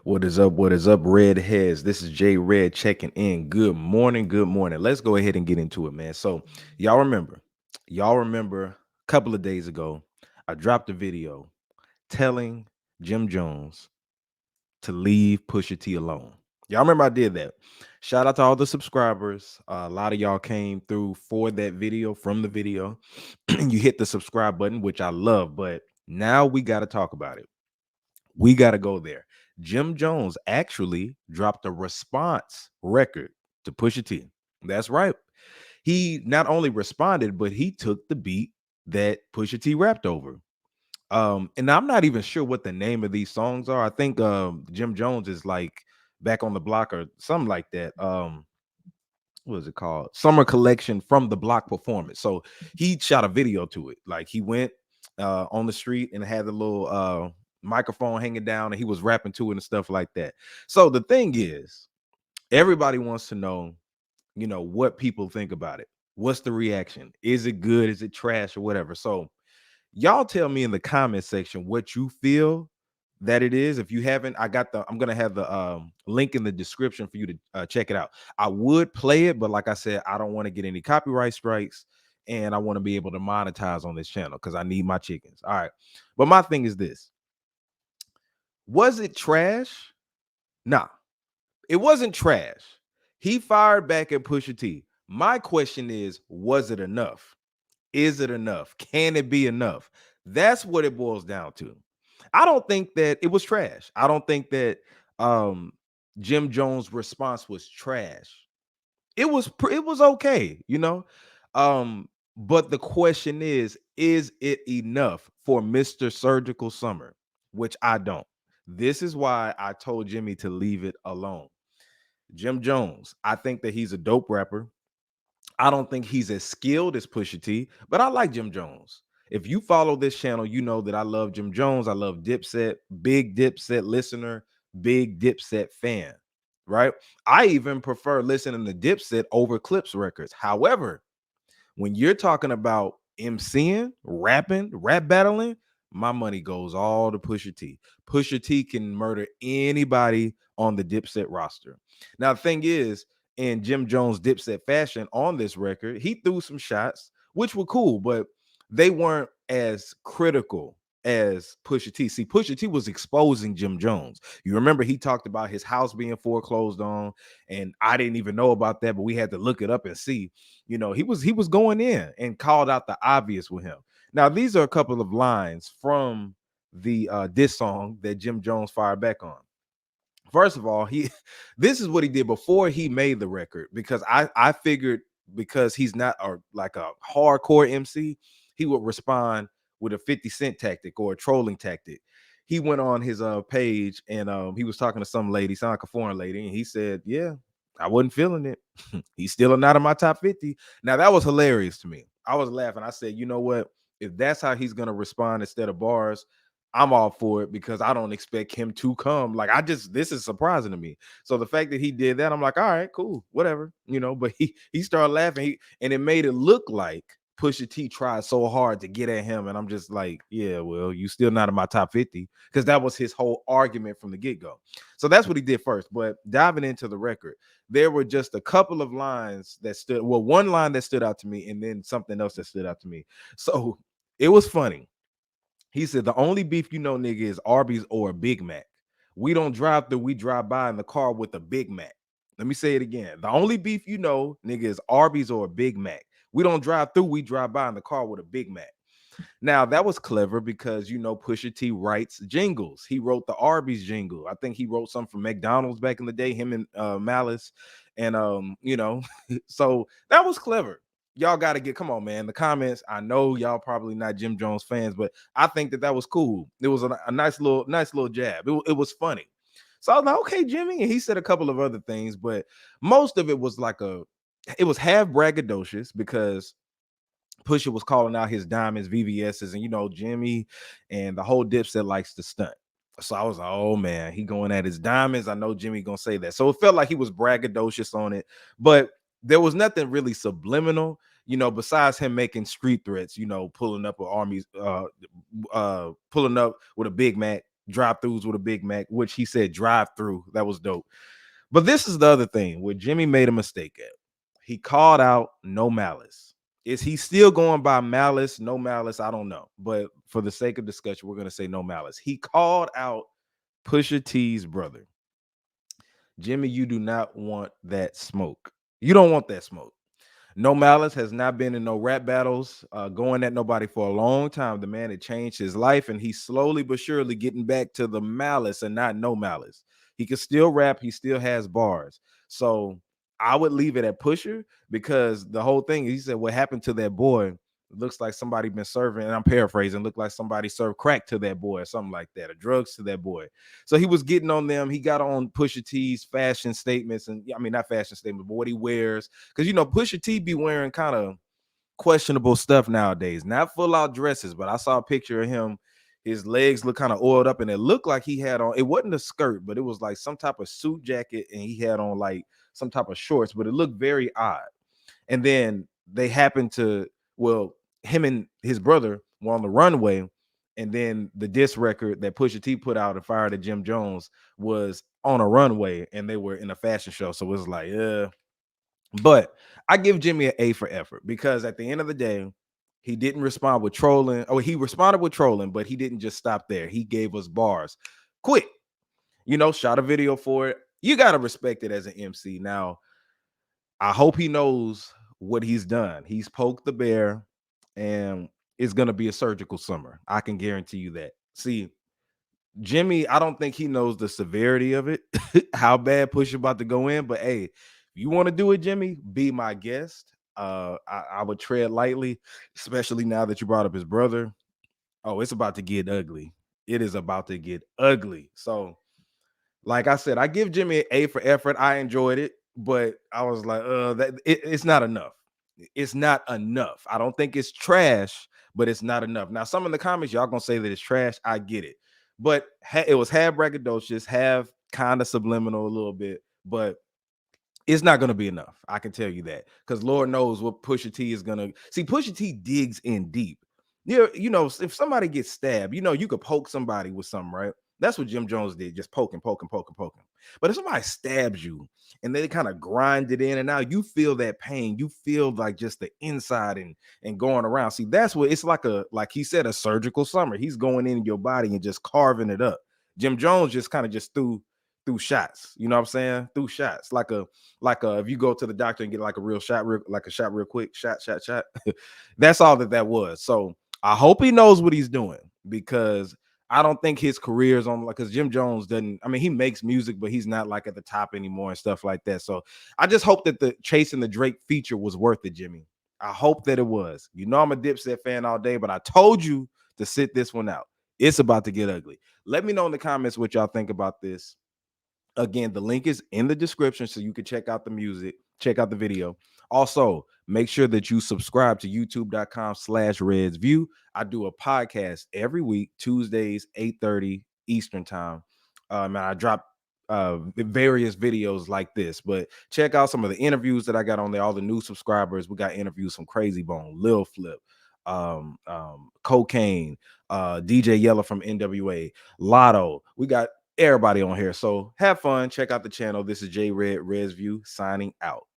What is up? What is up, Redheads? This is Jay Red checking in. Good morning. Good morning. Let's go ahead and get into it, man. So, y'all remember, y'all remember a couple of days ago, I dropped a video telling Jim Jones to leave Pusha T alone. Y'all remember I did that. Shout out to all the subscribers. A lot of y'all came through for that video from the video. You hit the subscribe button, which I love, but now we got to talk about it. We got to go there. Jim Jones actually dropped a response record to Pusha T. That's right. He not only responded, but he took the beat that Pusha T rapped over. And I'm not even sure what the name of these songs are. I think Jim Jones is like back on the block or something like that. What is it called? Summer Collection from the Block Performance. So he shot a video to it. Like he went on the street and had the little microphone hanging down and he was rapping to it and stuff like that. So the thing is, everybody wants to know, what people think about it. What's the reaction? Is it good? Is it trash or whatever? So y'all tell me in the comment section what you feel that it is. If you haven't, I'm gonna have the link in the description for you to check it out. I would play it, but like I said, I don't want to get any copyright strikes and I want to be able to monetize on this channel because I need my chickens. All right. But my thing is this: was it trash? Nah, it wasn't trash. He fired back at Pusha T. My question is, was it enough? Is it enough? Can it be enough? That's what it boils down to. I don't think that it was trash. I don't think that um Jim Jones' response was trash. It was okay. Um but the question is it enough for Mr. Surgical Summer, which I don't. This is why I told Jimmy to leave it alone. Jim Jones, I think that he's a dope rapper. I don't think he's as skilled as Pusha T, but I like Jim Jones. If you follow this channel, you know that I love Jim Jones. I love Dipset, big Dipset listener, big Dipset fan, right? I even prefer listening to Dipset over Clips records. However, when you're talking about MCing, rapping, rap battling, my money goes all to Pusha T. Pusha T can murder anybody on the Dipset roster. Now, the thing is, in Jim Jones Dipset fashion on this record, he threw some shots, which were cool, but they weren't as critical as Pusha T. See, Pusha T was exposing Jim Jones. You remember he talked about his house being foreclosed on, and I didn't even know about that, but we had to look it up and see. He was going in and called out the obvious with him. Now, these are a couple of lines from the diss song that Jim Jones fired back on. First of all, he this is what he did before he made the record, because I figured, because he's not like a hardcore MC, he would respond with a 50 Cent tactic or a trolling tactic. He went on his page and he was talking to some lady, sound like a foreign lady, and he said, "Yeah, I wasn't feeling it. He's still not in my top 50." Now that was hilarious to me. I was laughing. I said, "You know what? If that's how he's gonna respond instead of bars, I'm all for it, because I don't expect him to come. Like, this is surprising to me." So the fact that he did that, I'm like, all right, cool, whatever. But he started laughing, and it made it look like Pusha T tried so hard to get at him, and I'm just like, yeah, well, you still not in my top 50, because that was his whole argument from the get go. So that's what he did first. But diving into the record, there were just a couple of lines that one line that stood out to me, and then something else that stood out to me. So it was funny. He said, "The only beef nigga, is Arby's or a Big Mac. We don't drive through, we drive by in the car with a Big Mac." Let me say it again. The only beef nigga, is Arby's or a Big Mac. We don't drive through, we drive by in the car with a Big Mac. Now, that was clever because, Pusha T writes jingles. He wrote the Arby's jingle. I think he wrote some from McDonald's back in the day, him and Malice. And, so that was clever. Y'all got to come on, man. The comments, I know y'all probably not Jim Jones fans, but I think that was cool. It was a nice little jab. It was funny. So I was like, okay, Jimmy. And he said a couple of other things, but most of it was it was half braggadocious, because Pusha was calling out his diamonds, VVS's, and Jimmy and the whole Dipset likes to stunt. So I was like, oh man, he going at his diamonds. I know Jimmy gonna say that. So it felt like he was braggadocious on it, but there was nothing really subliminal, besides him making street threats, pulling up with armies, pulling up with a Big Mac, drive-throughs with a Big Mac, which he said drive-through. That was dope. But this is the other thing where Jimmy made a mistake at. He called out No Malice. Is he still going by Malice? No Malice? I don't know. But for the sake of discussion, we're going to say No Malice. He called out Pusha T's brother. Jimmy, you do not want that smoke. You don't want that smoke. No Malice has not been in no rap battles, going at nobody for a long time. The man had changed his life, and he's slowly but surely getting back to the malice and not no malice. He can still rap. He still has bars. So I would leave it at Pusher, because the whole thing, he said, what happened to that boy? Looks like somebody been serving, and I'm paraphrasing, looked like somebody served crack to that boy or something like that, or drugs to that boy. So he was getting on them. He got on Pusha T's fashion statements, and I mean, not fashion statements, but what he wears. Because, you know, Pusha T be wearing kind of questionable stuff nowadays. Not full out dresses, but I saw a picture of him. His legs look kind of oiled up, and it looked like he had on, it wasn't a skirt, but it was like some type of suit jacket, and he had on like some type of shorts, but it looked very odd. And then they happened to, well, him and his brother were on the runway, and then the diss record that Pusha T put out and fired at Jim Jones was on a runway, and they were in a fashion show. So it was like, but I give Jimmy an A for effort, because at the end of the day, he didn't respond with trolling. Oh, he responded with trolling, but he didn't just stop there. He gave us bars. Quick, you know, shot a video for it. You got to respect it as an MC. Now, I hope he knows what he's done. He's poked the bear, and it's going to be a surgical summer. I can guarantee you that. See, Jimmy, I don't think he knows the severity of it, how bad Push about to go in. But hey, if you want to do it, Jimmy, be my guest. I would tread lightly, especially now that you brought up his brother. Oh, it's about to get ugly. It is about to get ugly. So, like I said, I give Jimmy an A for effort. I enjoyed it, but I was like, it's not enough. It's not enough. I don't think it's trash, but it's not enough. Now, some in the comments, y'all gonna say that it's trash. I get it, but it was half braggadocious, half kind of subliminal a little bit, but it's not going to be enough. I can tell you that, because Lord knows what Pusha T is going to see. Pusha T digs in deep. Yeah, you know, if somebody gets stabbed, you know, you could poke somebody with something, right? That's what Jim Jones did, just poking, poking, poking, poking. But if somebody stabs you and they kind of grind it in and out, you feel that pain. You feel like just the inside and going around. See, that's what it's like, like he said, a surgical summer. He's going in your body and just carving it up. Jim Jones just kind of just threw shots. You know what I'm saying? Threw shots like if you go to the doctor and get like a real shot, like a shot real quick, shot. That's all that was. So I hope he knows what he's doing, because I don't think his career is on, like, because Jim Jones doesn't, I mean, he makes music, but he's not like at the top anymore and stuff like that. So I just hope that the Chasing the Drake feature was worth it, Jimmy. I hope that it was. You know, I'm a Dipset fan all day, but I told you to sit this one out. It's about to get ugly. Let me know in the comments what y'all think about this. Again, the link is in the description so you can check out the music, check out the video. Also, make sure that you subscribe to youtube.com/redsview. I do a podcast every week, Tuesdays, 8:30 Eastern time. And I drop various videos like this, but check out some of the interviews that I got on there. All the new subscribers, we got interviews from Crazy Bone, Lil Flip, Cocaine, DJ Yella from NWA, Lotto. We got everybody on here. So have fun. Check out the channel. This is J Red Reds View signing out.